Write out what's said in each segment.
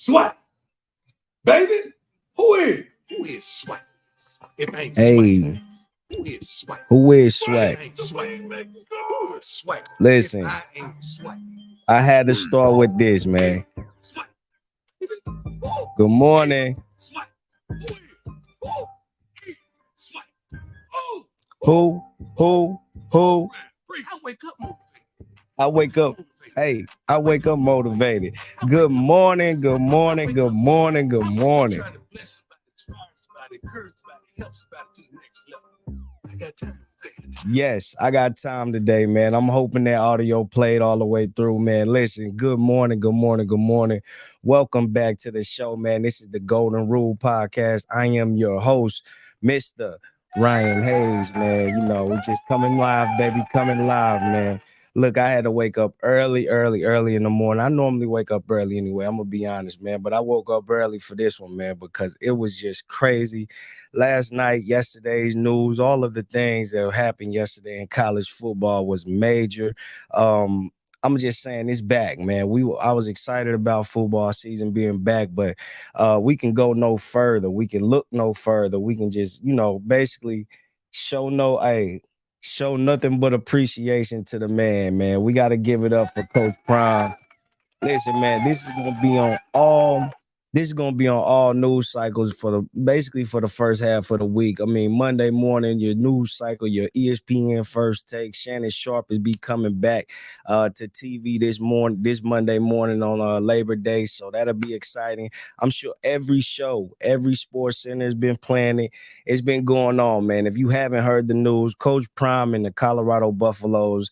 Swat, baby. Who is Swat? If ain't Swat, Hey, who is Swat? who is If Swag? ain't Swat, who is Swat? If Listen, I ain't Swat, I had to start with this, man. Swat. Good morning. Swat. Who is Swat? Oh, Who, who, who? I wake up motivated. I wake up. Hey, I wake up motivated. Good morning, good morning, good morning, good morning. Trying to bless somebody, inspire somebody, encourage somebody, help somebody to the next level. I got time today. Yes, I got time today, man. I'm hoping that audio played all the way through, man. Listen, good morning, good morning, good morning. Welcome back to the show, man. This is the Golden Rule Podcast. I am your host, Mr. Ryan Hayes, man. You know, we just coming live, baby, coming live, man. Look, I had to wake up early in the morning. I normally wake up early anyway. I'm going to be honest, man. But I woke up early for this one, man, because it was just crazy. Last night, yesterday's news, all of the things that happened yesterday in college football was major. I'm just saying it's back, man. I was excited about football season being back, but we can go no further. We can look no further. We can just, basically show nothing but appreciation to the man. We got to give it up for Coach Prime. Listen, man, this is gonna be on all news cycles for the first half of the week. I mean, Monday morning, your news cycle, your ESPN First Take. Shannon Sharp is coming back to TV this Monday morning on Labor Day, so that'll be exciting. I'm sure every sports center has been playing it. It's been going on, man. If you haven't heard the news, Coach Prime and the Colorado Buffaloes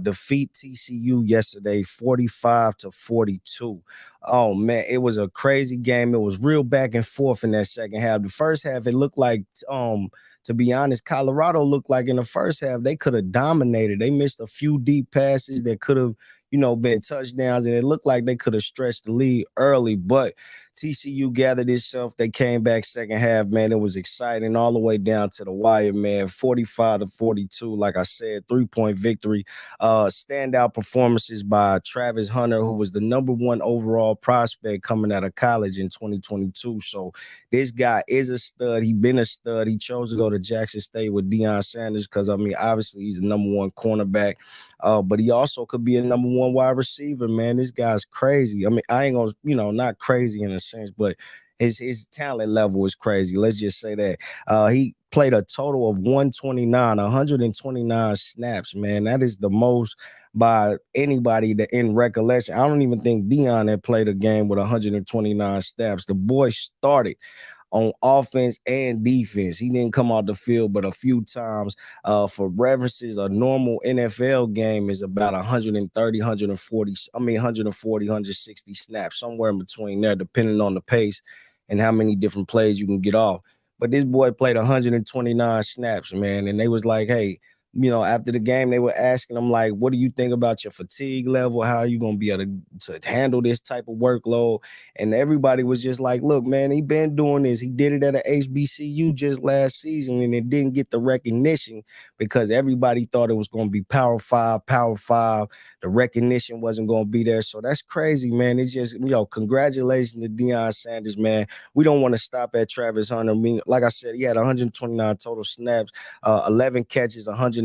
defeat TCU yesterday, 45-42. Oh man, it was a crazy game. It was real back and forth in that second half. The first half, it looked like, to be honest, Colorado looked like in the first half they could have dominated. They missed a few deep passes that could have, been touchdowns, and it looked like they could have stretched the lead early. But TCU gathered itself. They came back second half, man. It was exciting all the way down to the wire, man. 45-42, like I said, 3-point victory. Standout performances by Travis Hunter, who was the number one overall prospect coming out of college in 2022. So this guy is a stud. He's been a stud. He chose to go to Jackson State with Deion Sanders because, I mean, obviously he's the number one cornerback, but he also could be a number one wide receiver, man. This guy's crazy. I mean, I ain't gonna, not crazy in a sense, but his talent level is crazy. Let's just say that. He played a total of 129 snaps, man. That is the most by anybody that in recollection. I don't even think Deion had played a game with 129 snaps. The boy started on offense and defense. He didn't come out the field but a few times. For references, a normal NFL game is about 130, 160 snaps, somewhere in between there, depending on the pace and how many different plays you can get off. But this boy played 129 snaps, man, and they was like, hey, after the game, they were asking him, like, what do you think about your fatigue level? How are you going to be able to handle this type of workload? And everybody was just like, look, man, he been doing this. He did it at a HBCU just last season, and it didn't get the recognition because everybody thought it was going to be Power 5. The recognition wasn't going to be there. So that's crazy, man. It's just, congratulations to Deion Sanders, man. We don't want to stop at Travis Hunter. I mean, like I said, he had 129 total snaps, 11 catches, 119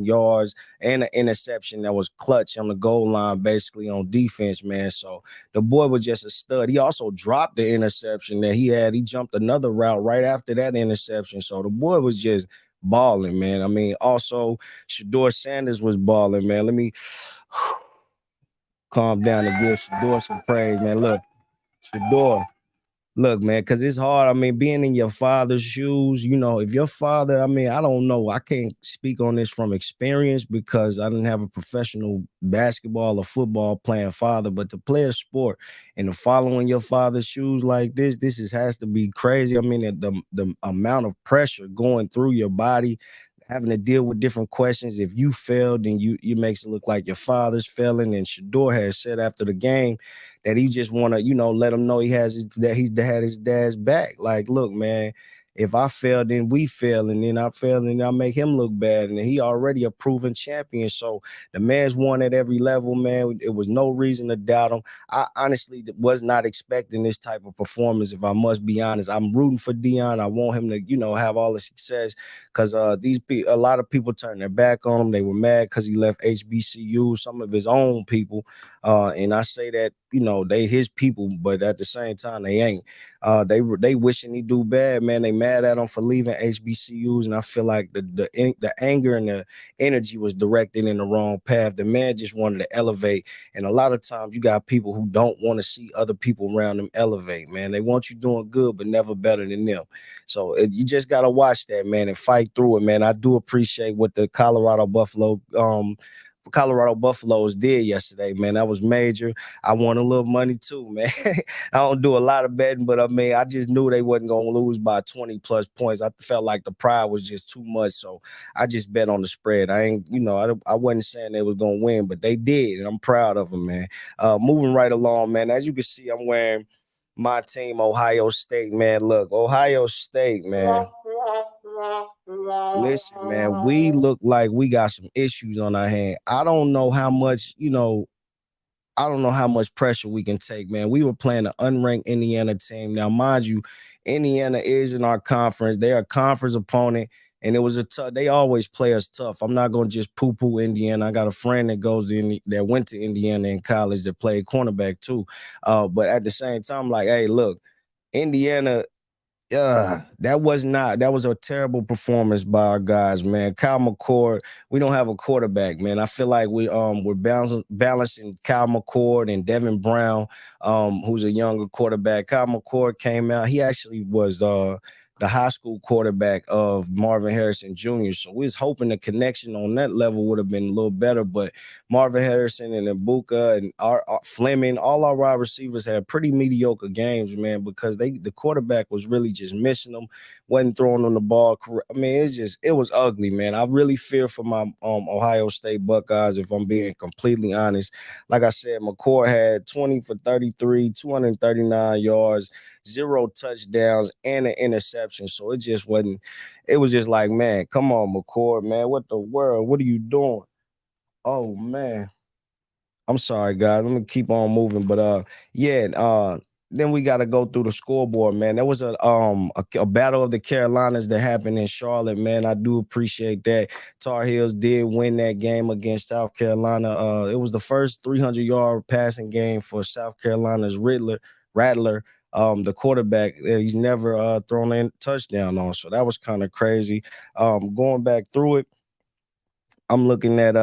yards, and an interception that was clutch on the goal line, basically on defense, man. So the boy was just a stud. He also dropped the interception that he had. He jumped another route right after that interception. So the boy was just balling, man. I mean, also Shedeur Sanders was balling, man. Let me calm down and give Shedeur some praise, man. Look, Shedeur. Look, man, because it's hard. I mean, being in your father's shoes, if your father, I mean, I don't know. I can't speak on this from experience because I didn't have a professional basketball or football playing father, but to play a sport and to follow in your father's shoes like this has to be crazy. I mean, the amount of pressure going through your body, having to deal with different questions. If you fail, then you makes it look like your father's failing. And Shedeur has said after the game that he just want to, let him know he had his dad's back. Like, look, man, If I fail, then we fail, and then I fail, and I make him look bad. And he already a proven champion. So the man's won at every level, man. It was no reason to doubt him. I honestly was not expecting this type of performance, if I must be honest. I'm rooting for Dion. I want him to, have all the success, because a lot of people turned their back on him. They were mad because he left HBCU, some of his own people. And I say that, they his people, but at the same time, they ain't. They wishing he do bad, man. They mad at him for leaving HBCUs, and I feel like the anger and the energy was directed in the wrong path. The man just wanted to elevate, and a lot of times you got people who don't want to see other people around them elevate, man. They want you doing good, but never better than them. So you just gotta watch that, man, and fight through it, man. I do appreciate what the Colorado Buffaloes did yesterday, man. That was major. I won a little money too, man. I don't do a lot of betting, but I mean, I just knew they wasn't gonna lose by 20 plus points. I felt like the pride was just too much, so I just bet on the spread. I ain't, I wasn't saying they was gonna win, but they did, and I'm proud of them, man. Moving right along, man. As you can see, I'm wearing my team, Ohio State, man. Look, Ohio State, man. Listen, man, we look like we got some issues on our hand. I don't know how much pressure we can take, man. We were playing an unranked Indiana team. Now, mind you, Indiana is in our conference. They're a conference opponent, and it was a tough. They always play us tough. I'm not gonna just poo-poo Indiana. I got a friend that went to Indiana in college that played cornerback too. But at the same time, like, hey, look, Indiana. Yeah, that was a terrible performance by our guys, man. Kyle McCord, we don't have a quarterback, man. I feel like we're balancing Kyle McCord and Devin Brown, who's a younger quarterback. Kyle McCord came out. He actually was the high school quarterback of Marvin Harrison Jr. So we was hoping the connection on that level would have been a little better, but Marvin Harrison and Ibuka and our Fleming, all our wide receivers had pretty mediocre games, man, because the quarterback was really just missing them, wasn't throwing on the ball. I mean, it was ugly, man. I really fear for my Ohio State Buckeyes, if I'm being completely honest. Like I said, McCord had 20 for 33, 239 yards, 0 touchdowns, and an interception. So it was just like, man, come on, McCord, man. What the world? What are you doing? Oh man. I'm sorry, guys. Let me keep on moving. But yeah, then we gotta go through the scoreboard, man. There was a battle of the Carolinas that happened in Charlotte, man. I do appreciate that. Tar Heels did win that game against South Carolina. It was the first 300-yard passing game for South Carolina's Rattler. The quarterback, he's never thrown a touchdown on, so that was kind of crazy. Going back through it, I'm looking at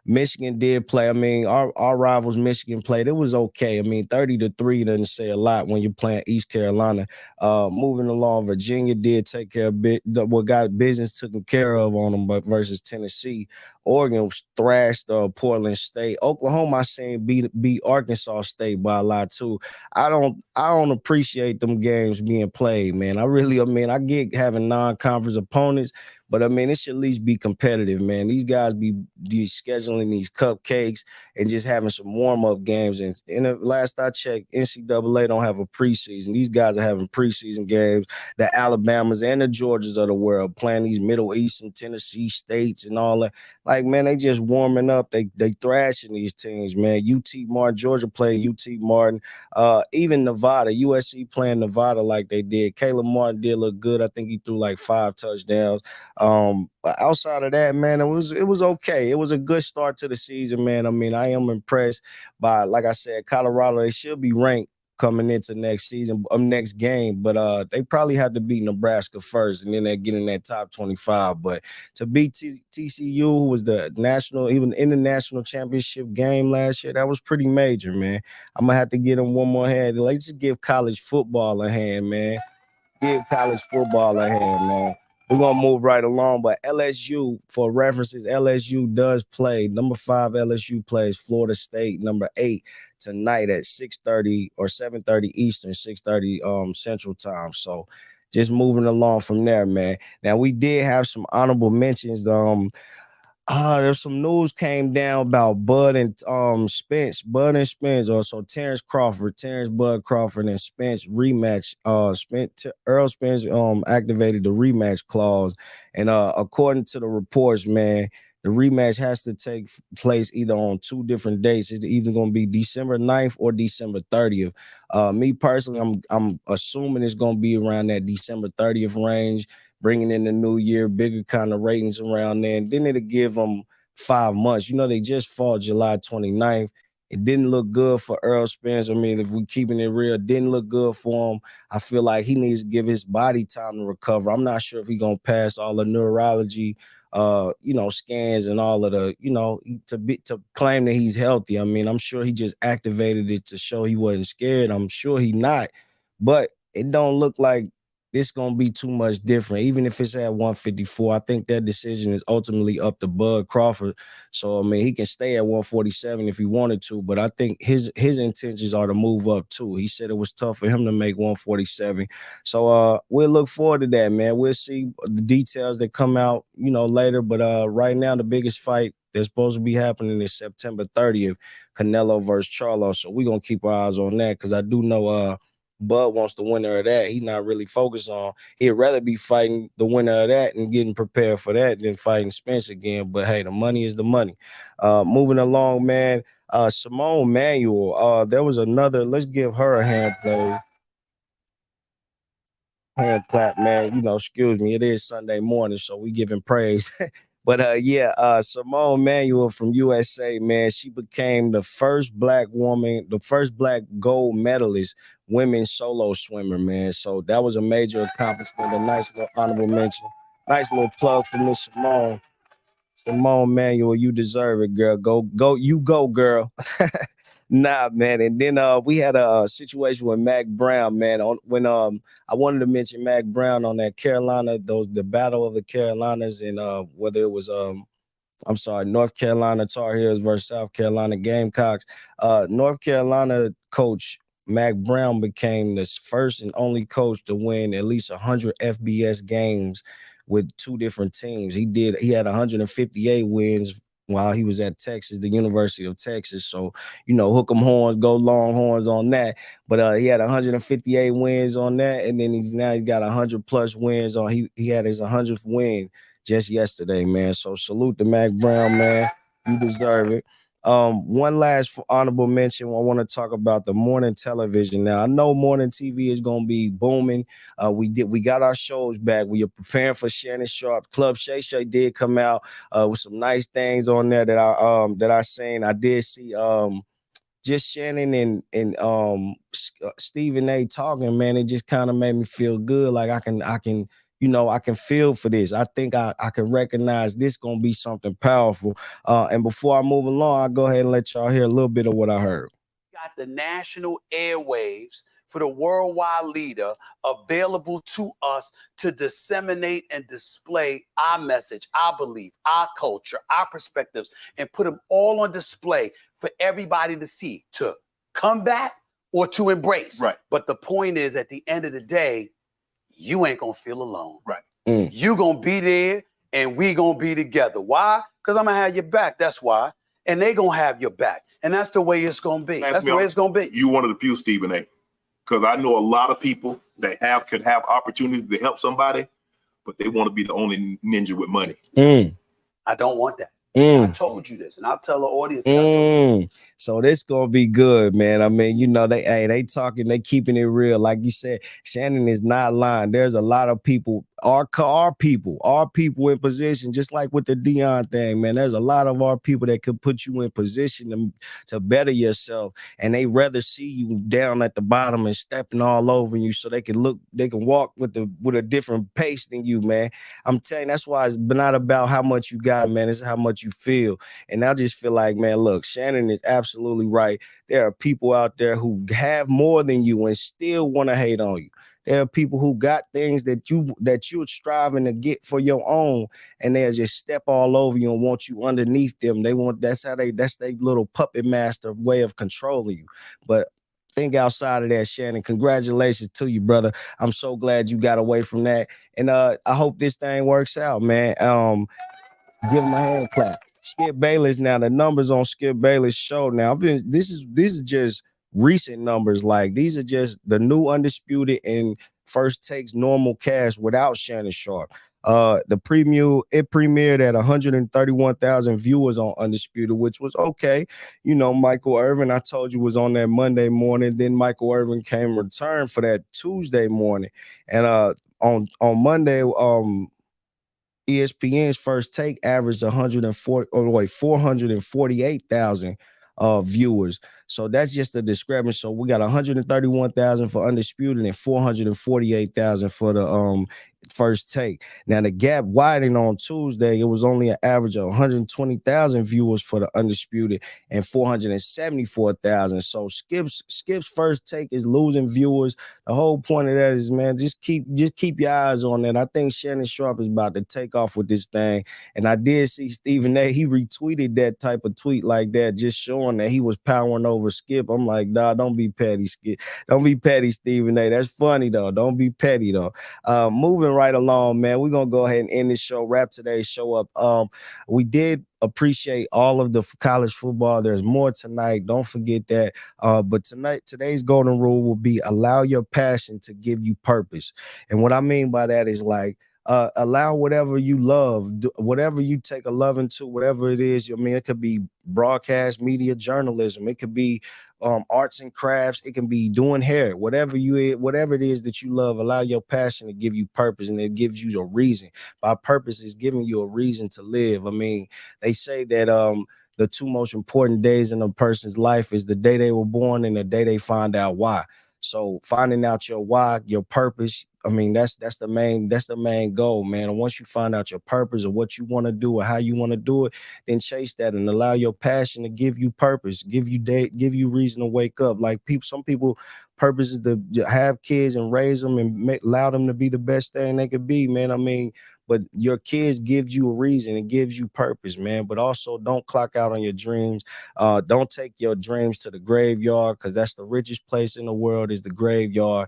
Michigan did play. I mean, our rivals Michigan played. It was okay. I mean, 30-3 doesn't say a lot when you're playing East Carolina. Moving along, Virginia did take care of what got business taken care of on them, but versus Tennessee. Oregon thrashed Portland State. Oklahoma, I seen beat Arkansas State by a lot too. I don't appreciate them games being played, man. I mean, I get having non-conference opponents, but I mean, it should at least be competitive, man. These guys be scheduling these cupcakes and just having some warm-up games. And the last I checked, NCAA don't have a preseason. These guys are having preseason games. The Alabamas and the Georgias of the world playing these Middle Eastern Tennessee states and all that. Like, man, they just warming up. They thrashing these teams, man. UT Martin, Georgia played UT Martin. Even Nevada, USC playing Nevada like they did. Caleb Martin did look good. I think he threw like 5 touchdowns. But outside of that, man, it was okay. It was a good start to the season, man. I mean, I am impressed by, like I said, Colorado. They should be ranked coming into next season, next game, but they probably have to beat Nebraska first, and then they get in that top 25. But to beat TCU, who was the national, even in the national championship game last year, that was pretty major, man. I'm gonna have to get them one more hand. Let's just give college football a hand, man. Give college football a hand, man. We're gonna move right along, but LSU, for references, LSU does play. Number 5 LSU plays Florida State, number 8 tonight at 6:30 or 7:30 Eastern, 6:30 Central Time. So just moving along from there, man. Now we did have some honorable mentions. There's some news came down about Bud and Spence, Bud and Spence, or so Terrence Bud Crawford and Spence rematch. Earl Spence activated the rematch clause, and according to the reports, man, the rematch has to take place either on two different dates. It's either going to be December 9th or December 30th. Me personally, I'm assuming it's going to be around that December 30th range, bringing in the new year, bigger kind of ratings around there. And then it'll give them 5 months. You know, they just fought July 29th. It didn't look good for Earl Spence. I mean, if we keeping it real, it didn't look good for him. I feel like he needs to give his body time to recover. I'm not sure if he's gonna pass all the neurology scans and all of the, to claim that he's healthy. I mean, I'm sure he just activated it to show he wasn't scared. I'm sure he not, but it don't look like it's gonna be too much different. Even if it's at 154, I think that decision is ultimately up to Bud Crawford. So I mean, he can stay at 147 if he wanted to, but I think his intentions are to move up too. He said it was tough for him to make 147. So we'll look forward to that, man. We'll see the details that come out, later. But right now, the biggest fight that's supposed to be happening is September 30th, Canelo versus Charlo. So we're gonna keep our eyes on that because I do know Bud wants the winner of that. He's not really focused on. He'd rather be fighting the winner of that and getting prepared for that than fighting Spence again. But hey, the money is the money. Moving along, man. Simone Manuel. There was another. Let's give her a hand clap, man. Excuse me. It is Sunday morning, so we giving praise. But Simone Manuel from USA, man, she became the first black woman, the first black gold medalist women's solo swimmer, man. So that was a major accomplishment, a nice little honorable mention. Nice little plug for Miss Simone. Simone Manuel, you deserve it, girl. Go, girl. Nah, man. And then we had a situation with Mac Brown, man. When I wanted to mention Mac Brown on that Carolina, the Battle of the Carolinas, and whether it was North Carolina Tar Heels versus South Carolina Gamecocks. North Carolina coach Mac Brown became the first and only coach to win at least 100 FBS games with two different teams. He had 158 wins while he was at Texas, the University of Texas. So, hook 'em horns, go Longhorns on that. But he had 158 wins on that, and then he's got 100 plus wins on. He had his 100th win just yesterday, man. So salute to Mac Brown, man. You deserve it. One last honorable mention. I want to talk about the morning television. Now I know morning TV is gonna be booming. We got our shows back. We are preparing for Shannon Sharp. Club Shay Shay did come out with some nice things on there that I seen. I did see just Shannon and Stephen A talking, man. It just kind of made me feel good. Like I can feel for this. I think I can recognize this gonna be something powerful. And before I move along, I'll go ahead and let y'all hear a little bit of what I heard. Got the national airwaves for the worldwide leader available to us to disseminate and display our message, our belief, our culture, our perspectives, and put them all on display for everybody to see, to combat or to embrace. Right. But the point is, at the end of the day, you ain't gonna feel alone. Right. You gonna be there and we gonna be together. Why? Because I'm gonna have your back. That's why. And they gonna have your back. And that's the way it's gonna be. That's the way it's gonna be. You one of the few, Stephen A. Because I know a lot of people that could have opportunities to help somebody, but they want to be the only ninja with money. I don't want that. I told you this, and I'll tell the audience. So this gonna be good, man. I mean, they talking, they keeping it real. Like you said, Shannon is not lying. There's a lot of people, our people in position, just like with the Dion thing, man. There's a lot of our people that could put you in position to better yourself, and they rather see you down at the bottom and stepping all over you, so they can walk with a different pace than you, man. I'm telling you, that's why it's not about how much you got, man. It's how much you feel. And I just feel like, man, look, Shannon is absolutely right. There are people out there who have more than you and still want to hate on you. There are people who got things that you're striving to get for your own, and they'll just step all over you and want you underneath them. That's their little puppet master way of controlling you. But think outside of that, Shannon. Congratulations to you, brother. I'm so glad you got away from that. And I hope this thing works out, man. Give him a hand clap. Skip Bayless. Now the numbers on Skip Bayless show. Now this is just recent numbers. Like these are just the new undisputed and first takes normal cast without Shannon Sharp. It premiered at 131,000 viewers on Undisputed, which was okay. You know, Michael Irvin, I told you, was on that Monday morning. Then Michael Irvin came return for that Tuesday morning. And on Monday, ESPN's first take averaged 448,000 viewers. So that's just a discrepancy. So we got 131,000 for Undisputed and 448,000 for the first take. Now the gap widened on Tuesday. It was only an average of 120,000 viewers for the Undisputed and 474,000. So Skip's first take is losing viewers. The whole point of that is, man, just keep your eyes on that. I think Shannon Sharp is about to take off with this thing. And I did see Stephen A. He retweeted that type of tweet like that, just showing that he was powering over Skip. I'm like, nah, don't be petty, Skip. Don't be petty, Stephen A. That's funny though. Don't be petty though. Moving right along, man. We're gonna go ahead and end this show, wrap today's show up. We did appreciate all of the college football. There's more tonight. Don't forget that. But today's golden rule will be allow your passion to give you purpose. And what I mean by that is like allow whatever you love, whatever you take a love into, whatever it is. I mean, it could be broadcast media journalism. It could be arts and crafts. It can be doing hair, whatever it is that you love. Allow your passion to give you purpose, and it gives you a reason. By purpose is giving you a reason to live. I mean, they say that the two most important days in a person's life is the day they were born and the day they find out why. So finding out your why, your purpose, I mean, that's the main goal, man. And once you find out your purpose or what you want to do or how you want to do it, then chase that and allow your passion to give you purpose, give you reason to wake up. Like some people purpose is to have kids and raise them and allow them to be the best thing they could be, man. I mean, but your kids give you a reason. It gives you purpose, man. But also don't clock out on your dreams. Don't take your dreams to the graveyard, because that's the richest place in the world is the graveyard.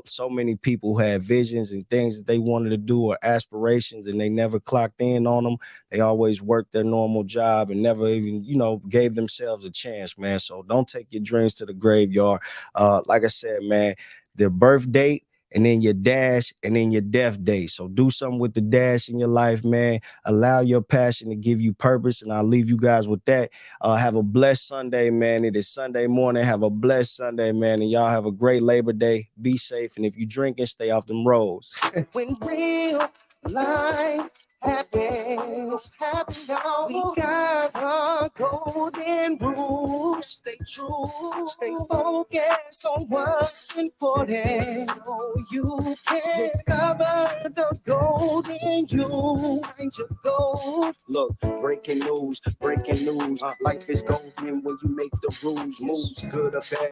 So many people had visions and things that they wanted to do or aspirations, and they never clocked in on them. They always worked their normal job and never even, gave themselves a chance, man. So don't take your dreams to the graveyard. Like I said, man, their birth date, and then your dash, and then your death date. So do something with the dash in your life, man. Allow your passion to give you purpose, and I'll leave you guys with that. Have a blessed Sunday, man. It is Sunday morning. Have a blessed Sunday, man, and y'all have a great Labor Day. Be safe, and if you drinking, stay off them roads. When real life happens, we got a golden rule. Stay true, stay focused on what's important. Oh, you can cover the gold in you. Find your gold. Look, breaking news. Life is golden when you make the rules. Moves good or bad.